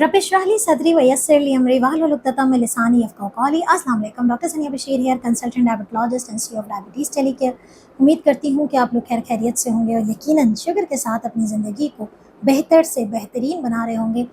रब इश्रह ली सदरी व यस्सिर ली अमरी वहलुल उक़्दतम मिन लिसानी यफ़क़हू क़ौली। अस्सलाम वालेकुम, डॉक्टर सनिया Bashir here, consultant diabetologist and CEO of diabetes टेलीकेयर। उम्मीद करती हूँ कि आप लोग खैर खैरियत से होंगे और यकीनन शुगर के साथ अपनी ज़िंदगी को बेहतर से बेहतरीन बना रहे होंगे।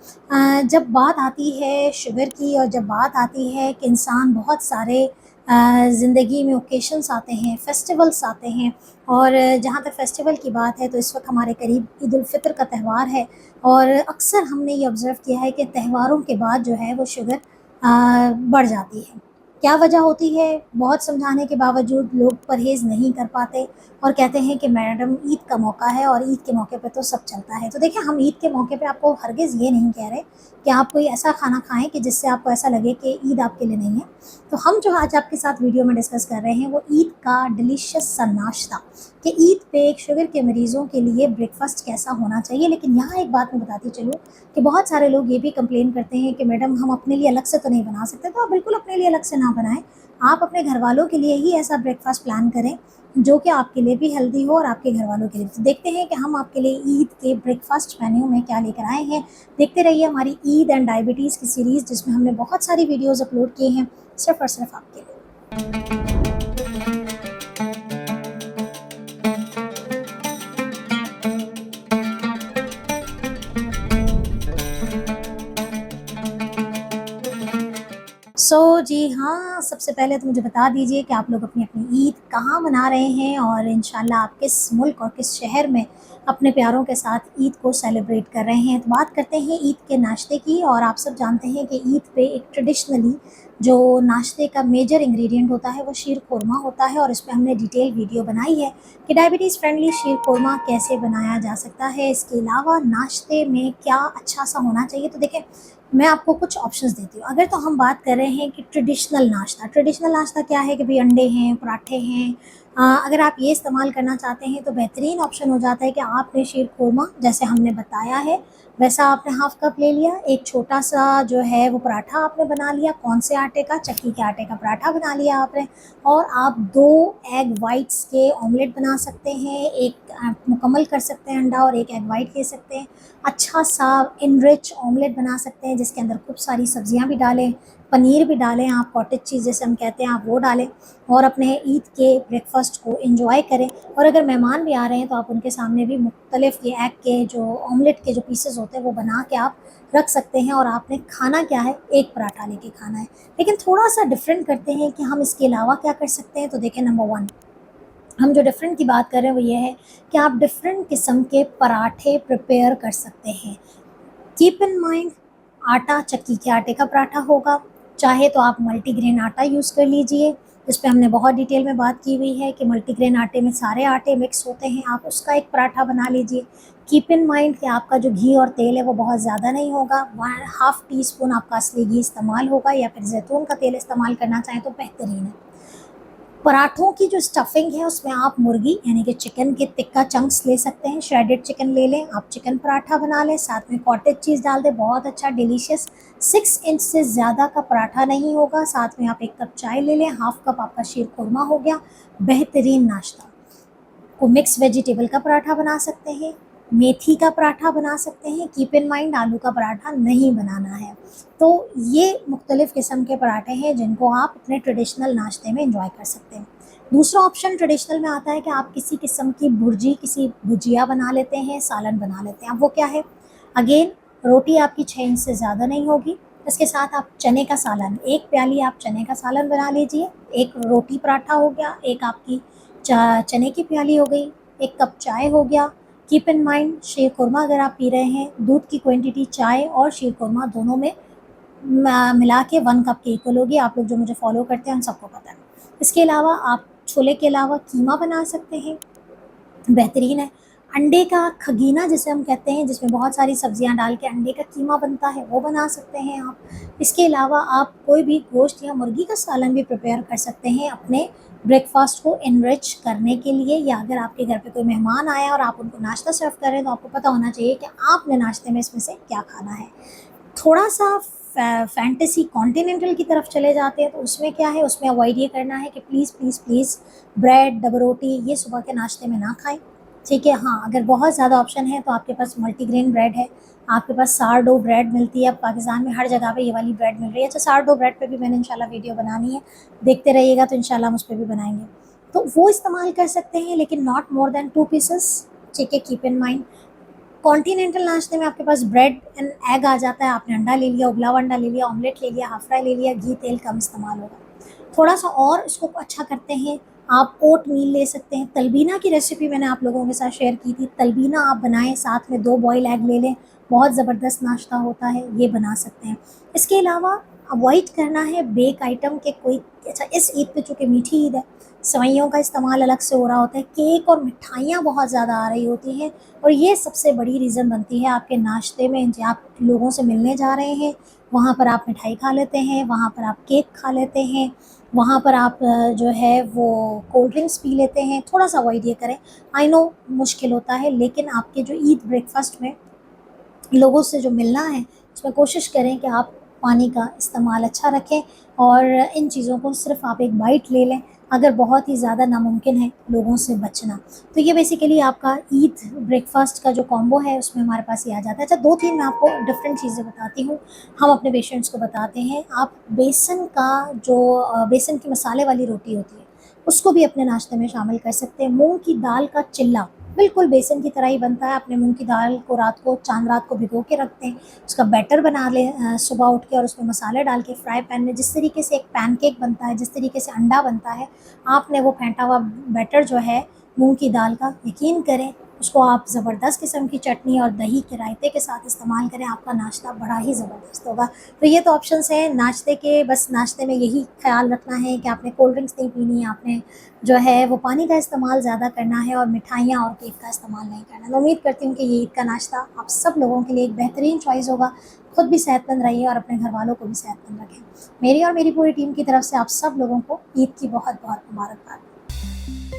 जब बात आती है शुगर की और जब बात आती है कि इंसान बहुत सारे ज़िंदगी में ओकेशंस आते हैं, फेस्टिवल्स आते हैं, और जहाँ तक फेस्टिवल की बात है तो इस वक्त हमारे करीब ईद उल फितर का त्यौहार है। और अक्सर हमने ये ऑब्ज़र्व किया है कि त्योहारों के बाद जो है वो शुगर बढ़ जाती है। क्या वजह होती है? बहुत समझाने के बावजूद लोग परहेज़ नहीं कर पाते और कहते हैं कि मैडम ईद का मौका है और ईद के मौके पे तो सब चलता है। तो देखिए, हम ईद के मौके पे आपको हरगिज़ ये नहीं कह रहे कि आप कोई ऐसा खाना खाएँ कि जिससे आपको ऐसा लगे कि ईद आपके लिए नहीं है। तो हम जो आज आपके साथ वीडियो में डिस्कस कर रहे हैं वो ईद का डिलीशियस सा नाश्ता, कि ईद पे शुगर के मरीज़ों के लिए ब्रेकफ़ास्ट कैसा होना चाहिए। लेकिन यहाँ एक बात मैं बताती चलूँ कि बहुत सारे लोग ये भी कंप्लेन करते हैं कि मैडम हम अपने लिए अलग से तो नहीं बना सकते। तो आप बिल्कुल अपने लिए अलग से ना बनाएं, आप अपने घर वालों के लिए ही ऐसा ब्रेकफ़ास्ट प्लान करें जो कि आपके लिए भी हेल्दी हो और आपके घर वालों के लिए। तो देखते हैं कि हम आपके लिए ईद के ब्रेकफ़ास्ट मेन्यू में क्या लेकर आए हैं। देखते रहिए हमारी ईद एंड डायबिटीज़ की सीरीज़, जिसमें हमने बहुत सारी वीडियोज़ अपलोड किए हैं सिर्फ़ और सिर्फ आपके लिए। जी हाँ, सबसे पहले तो मुझे बता दीजिए कि आप लोग अपनी-अपनी ईद कहाँ मना रहे हैं और इंशाल्लाह आप किस मुल्क और किस शहर में अपने प्यारों के साथ ईद को सेलिब्रेट कर रहे हैं। तो बात करते हैं ईद के नाश्ते की, और आप सब जानते हैं कि ईद पे एक ट्रेडिशनली जो नाश्ते का मेजर इंग्रेडिएंट होता है वो शीर खुरमा होता है, और इस पे हमने डिटेल वीडियो बनाई है कि डायबिटीज़ फ्रेंडली शीर खुरमा कैसे बनाया जा सकता है। इसके अलावा नाश्ते में क्या अच्छा-सा होना चाहिए। तो देखें, मैं आपको कुछ ऑप्शंस देती हूँ। अगर तो हम बात कर रहे हैं कि ट्रेडिशनल नाश्ता क्या है कि भई अंडे हैं, पराठे हैं। अगर आप ये इस्तेमाल करना चाहते हैं तो बेहतरीन ऑप्शन हो जाता है कि आपने शीर खुरमा जैसे हमने बताया है वैसा आपने हाफ़ कप ले लिया। एक छोटा-सा जो है वो पराठा आपने बना लिया। कौन से आटे का? चक्की के आटे का पराठा बना लिया आपने, और आप 2 एग व्हाइट्स के ऑमलेट बना सकते हैं। एक मुकम्मल कर सकते हैं अंडा और एक एग व्हाइट ले सकते हैं। अच्छा-सा इनरिच ऑमलेट बना सकते हैं जिसके अंदर खूब सारी सब्जियां भी डालें, पनीर भी डालें, आप कॉटेज चीज़ जैसे हम कहते हैं आप वो डालें, और अपने ईद के ब्रेकफ़ास्ट को एंजॉय करें। और अगर मेहमान भी आ रहे हैं तो आप उनके सामने भी मुख्तलिफ़ ये एग के जो ऑमलेट के जो पीसेस होते हैं वो बना के आप रख सकते हैं। और आपने खाना क्या है, एक पराठा लेके खाना है। लेकिन थोड़ा-सा डिफ़रेंट करते हैं कि हम इसके अलावा क्या कर सकते हैं। तो देखें, नंबर 1 हम जो डिफ़रेंट की बात कर रहे हैं वो ये है कि आप डिफ़रेंट किस्म के पराठे प्रिपेयर कर सकते हैं। कीप इन माइंड, आटा चक्की के आटे का पराठा होगा। चाहे तो आप मल्टीग्रेन आटा यूज़ कर लीजिए, इस पे हमने बहुत डिटेल में बात की हुई है कि मल्टीग्रेन आटे में सारे आटे मिक्स होते हैं। आप उसका एक पराठा बना लीजिए। कीप इन माइंड कि आपका जो घी और तेल है वो बहुत ज़्यादा नहीं होगा। 1/2 टीस्पून आपका असली घी इस्तेमाल होगा, या फिर ज़ैतून का तेल इस्तेमाल करना चाहें तो बेहतरीन है। पराठों की जो स्टफिंग है उसमें आप मुर्गी यानी कि चिकन के टिक्का चंक्स ले सकते हैं। श्रेडेड चिकन ले लें, आप चिकन पराठा बना लें, साथ में कॉटेज चीज़ डाल दें, बहुत अच्छा डिलीशियस 6 इंच से ज़्यादा का पराठा नहीं होगा। साथ में आप 1 कप चाय ले लें, हाफ़ कप आपका शीर खुरमा हो गया। बेहतरीन नाश्ता। को मिक्स वेजिटेबल का पराठा बना सकते हैं, मेथी का पराठा बना सकते हैं। कीप इन माइंड आलू का पराठा नहीं बनाना है। तो ये मुख्तलिफ़ किस्म के पराठे हैं जिनको आप अपने ट्रेडिशनल नाश्ते में एंजॉय कर सकते हैं। दूसरा ऑप्शन ट्रेडिशनल में आता है कि आप किसी किस्म की भुर्जी, किसी भुजिया बना लेते हैं, सालन बना लेते हैं। अब वो क्या है? अगेन, रोटी आपकी 6 इंच से ज़्यादा नहीं होगी। इसके साथ आप चने का सालन, 1 प्याली आप चने का सालन बना लीजिए। 1 रोटी पराठा हो गया, एक आपकी चने की प्याली हो गई, 1 कप चाय हो गया। कीप इन माइंड, शीर खुरमा अगर आप पी रहे हैं, दूध की क्वांटिटी चाय और शीर खुरमा दोनों में मिला के 1 कप के इक्वल होगी। आप लोग जो मुझे फॉलो करते हैं उन सबको पता है। इसके अलावा आप छोले के अलावा कीमा बना सकते हैं, बेहतरीन है। अंडे का खगीना जिसे हम कहते हैं, जिसमें बहुत सारी सब्जियां डाल के अंडे का कीमा बनता है, वो बना सकते हैं आप। इसके अलावा आप कोई भी गोश्त या मुर्गी का सालन भी प्रिपेयर कर सकते हैं अपने ब्रेकफास्ट को एनरिच करने के लिए। या अगर आपके घर पे कोई मेहमान आया और आप उनको नाश्ता सर्व कर रहे हैं तो आपको पता होना चाहिए कि आपने नाश्ते में इसमें से क्या खाना है। थोड़ा-सा फैंटेसी कॉन्टिनेंटल की तरफ चले जाते हैं तो उसमें क्या है, उसमें अवॉइड ये करना है कि please please please bread, double रोटी ये सुबह के नाश्ते में ना खाएँ, ठीक है। हाँ, अगर बहुत ज़्यादा ऑप्शन है तो आपके पास मल्टीग्रेन ब्रेड है, आपके पास सारडो ब्रेड मिलती है, अब पाकिस्तान में हर जगह पे ये वाली ब्रेड मिल रही है। अच्छा, सारडो ब्रेड पे भी मैंने इंशाल्लाह वीडियो बनानी है, देखते रहिएगा, तो इंशाल्लाह हम उस पे भी बनाएंगे। तो वो इस्तेमाल कर सकते हैं, लेकिन नॉट मोर देन 2 पीसेस, ठीक है, कीप इन माइंड। कॉन्टिनेंटल नाश्ते में आपके पास ब्रेड एंड एग आ जाता है, आपने अंडा ले लिया, उबला हुआ अंडा ले लिया, ऑमलेट ले लिया, हाफ फ्राई ले लिया, घी तेल कम इस्तेमाल होगा। थोड़ा सा और इसको अच्छा करते हैं, आप ओट मील ले सकते हैं। तलबीना की रेसिपी मैंने आप लोगों के साथ शेयर की थी, तलबीना आप बनाएं, साथ में 2 बॉयल एग ले लें, बहुत ज़बरदस्त नाश्ता होता है, ये बना सकते हैं। इसके अलावा अवॉइड करना है बेक आइटम के कोई। अच्छा, इस ईद पे चूँकि मीठी ईद है, सेवइयों का इस्तेमाल अलग से हो रहा होता है, केक और मिठाइयाँ बहुत ज़्यादा आ रही होती हैं, और ये सबसे बड़ी रीज़न बनती है आपके नाश्ते में। जो आप लोगों से मिलने जा रहे हैं, वहाँ पर आप मिठाई खा लेते हैं, वहाँ पर आप केक खा लेते हैं, वहाँ पर आप जो है वो कोल्ड ड्रिंक्स पी लेते हैं। थोड़ा सा अवॉइड ये करें। आई नो मुश्किल होता है, लेकिन आपके जो ईद ब्रेकफास्ट में लोगों से जो मिलना है, उसमें कोशिश करें कि आप पानी का इस्तेमाल अच्छा रखें, और इन चीज़ों को सिर्फ आप एक बाइट ले लें, अगर बहुत ही ज़्यादा नामुमकिन है लोगों से बचना। तो ये बेसिकली आपका ईद ब्रेकफास्ट का जो कॉम्बो है, उसमें हमारे पास ये आ जाता है। अच्छा, 2-3 मैं आपको डिफरेंट चीज़ें बताती हूँ, हम अपने पेशेंट्स को बताते हैं। आप बेसन का जो बेसन की मसाले वाली रोटी होती है, उसको भी अपने नाश्ते में शामिल कर सकते हैं। मूंग की दाल का चिल्ला बिल्कुल बेसन की तरह ही बनता है। अपने मूंग की दाल को चांद रात को भिगो के रखते हैं, उसका बैटर बना लें सुबह उठ के, और उसमें मसाले डाल के फ्राई पैन में, जिस तरीके से एक पैनकेक बनता है, जिस तरीके से अंडा बनता है, आपने वो फेंटा हुआ बैटर जो है मूंग की दाल का, यकीन करें उसको आप ज़बरदस्त किस्म की चटनी और दही के रायते के साथ इस्तेमाल करें, आपका नाश्ता बड़ा ही ज़बरदस्त होगा। तो ये तो ऑप्शंस हैं नाश्ते के। बस नाश्ते में यही ख्याल रखना है कि आपने कोल्ड ड्रिंक्स नहीं पीनी है, आपने जो है वो पानी का इस्तेमाल ज़्यादा करना है, और मिठाइयाँ और केक का इस्तेमाल नहीं करना है। मैं उम्मीद करती हूँ कि ये ईद का नाश्ता आप सब लोगों के लिए एक बेहतरीन चॉइस होगा। खुद भी सेहतमंद रहिए और अपने घर वालों को भी सेहतमंद रखें। मेरी और मेरी पूरी टीम की तरफ से आप सब लोगों को ईद की बहुत बहुत मुबारकबाद।